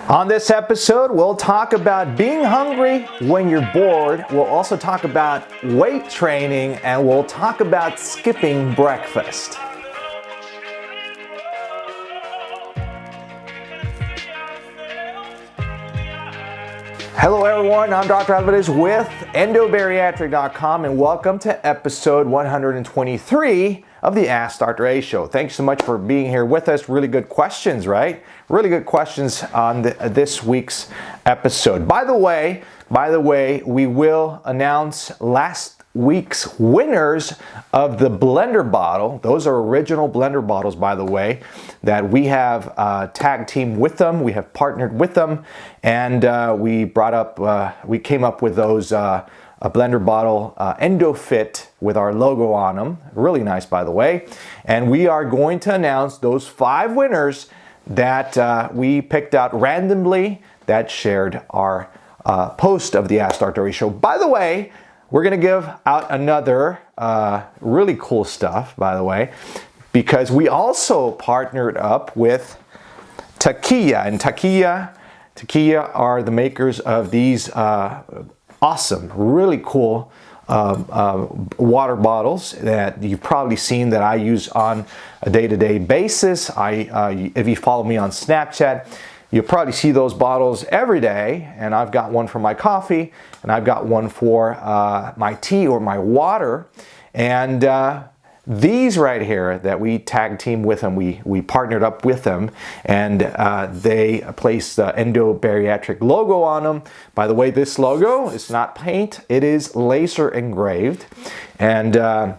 On this episode, we'll talk about being hungry when you're bored. We'll also talk about weight training, and we'll talk about skipping breakfast. Hello everyone, I'm Dr. Alvarez with Endobariatric.com, and welcome to episode 123 of the AskDrA show. Thanks so much for being here with us. Really good questions, right? Really good questions on this week's episode. By the way, we will announce last week's winners of the blender bottle. Those are original blender bottles, by the way, that we have tag teamed with them. We have partnered with them, and we came up with those a blender bottle EndoFit with our logo on them. Really nice, by the way. And we are going to announce those 5 winners that we picked out randomly that shared our post of the AskDrA show. By the way, we're going to give out another really cool stuff, by the way, because we also partnered up with Takia. And Takia are the makers of these awesome, really cool water bottles that you've probably seen that I use on a day-to-day basis. If you follow me on Snapchat, you'll probably see those bottles every day, and I've got one for my coffee, and I've got one for my tea or my water. And these right here that we tag team with them, we partnered up with them, and they placed the Endobariatric logo on them. By the way, this logo is not paint, it is laser engraved. And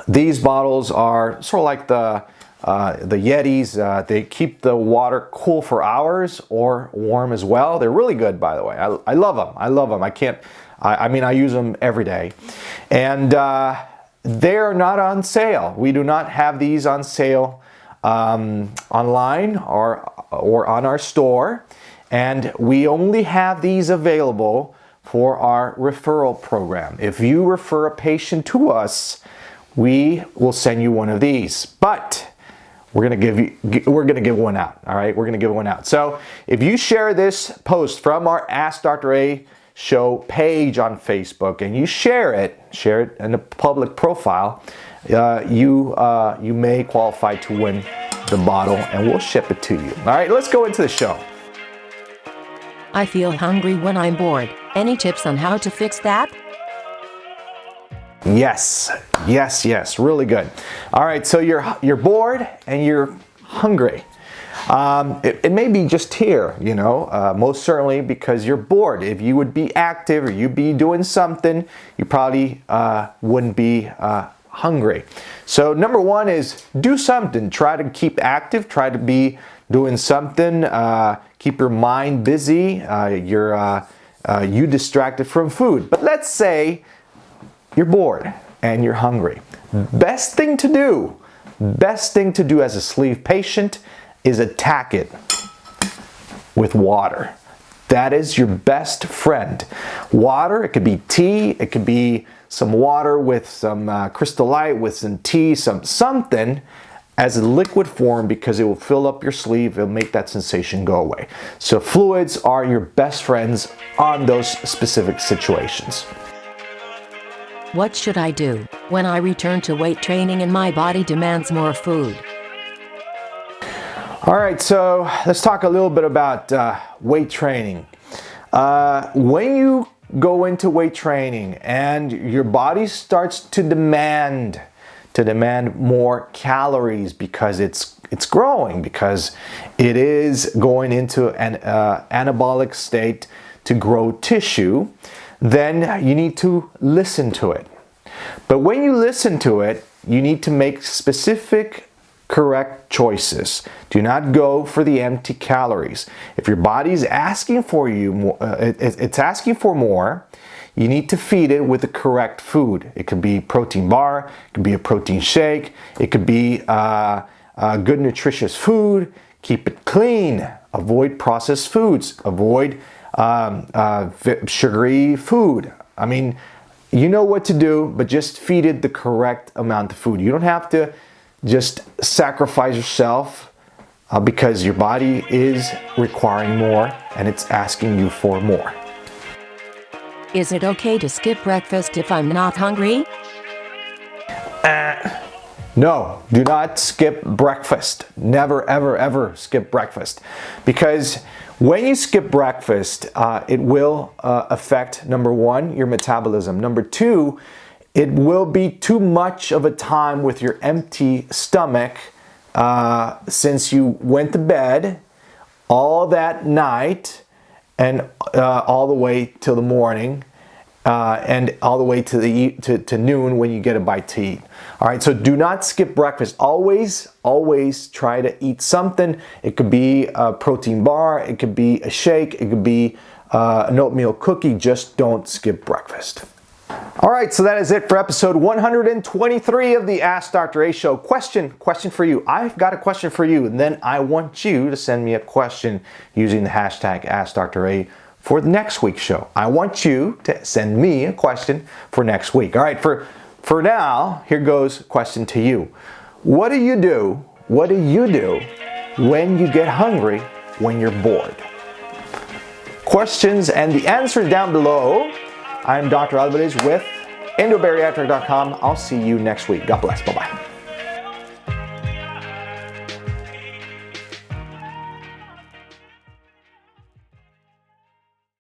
these bottles are sort of like the Yetis. They keep the water cool for hours or warm as well. They're really good, by the way. I love them. I love them. I use them every day. And they're not on sale. We do not have these on sale online or on our store. And we only have these available for our referral program. If you refer a patient to us, we will send you one of these. But we're gonna give one out. All right, we're gonna give one out. So if you share this post from our AskDrA show page on Facebook, and you share it in a public profile, you may qualify to win the bottle, and we'll ship it to you. All right, let's go into the show. I feel hungry when I'm bored. Any tips on how to fix that? Yes, really good. All right, so you're bored and you're hungry. It may be just here, most certainly because you're bored. If you would be active or you'd be doing something, you probably wouldn't be hungry. So number one is do something. Try to keep active. Try to be doing something. Keep your mind busy. You distracted from food. But let's say you're bored and you're hungry. Best thing to do as a sleeve patient is attack it with water. That is your best friend. Water, it could be tea, it could be some water with some Crystal Light, with some tea, something as a liquid form, because it will fill up your sleeve, it'll make that sensation go away. So fluids are your best friends on those specific situations. What should I do when I return to weight training and my body demands more food? All right, so let's talk a little bit about weight training. When you go into weight training and your body starts to demand more calories because it's growing, because it is going into an anabolic state to grow tissue, then you need to listen to it. But when you listen to it, you need to make specific, correct choices. Do not go for the empty calories. If your body's asking for it's asking for more, you need to feed it with the correct food. It could be protein bar, it could be a protein shake, it could be good nutritious food. Keep it clean. Avoid processed foods. Avoid sugary food. I mean, you know what to do, but just feed it the correct amount of food. You don't have to just sacrifice yourself because your body is requiring more and it's asking you for more. Is it okay to skip breakfast if I'm not hungry? No, do not skip breakfast. Never, ever, ever skip breakfast. Because when you skip breakfast, it will affect, number one, your metabolism. Number two, it will be too much of a time with your empty stomach since you went to bed all that night and all the way till the morning. And all the way to noon when you get a bite to eat. All right, so do not skip breakfast. Always try to eat something. It could be a protein bar, it could be a shake, it could be an oatmeal cookie. Just don't skip breakfast. All right, so that is it for episode 123 of the Ask Dr. A Show. Question for you. I've got a question for you, and then I want you to send me a question using the hashtag AskDrA for next week's show. I want you to send me a question for next week. All right, for now, here goes a question to you. What do you do when you get hungry when you're bored? Questions and the answers down below. I'm Dr. Alvarez with Endobariatric.com. I'll see you next week. God bless. Bye-bye.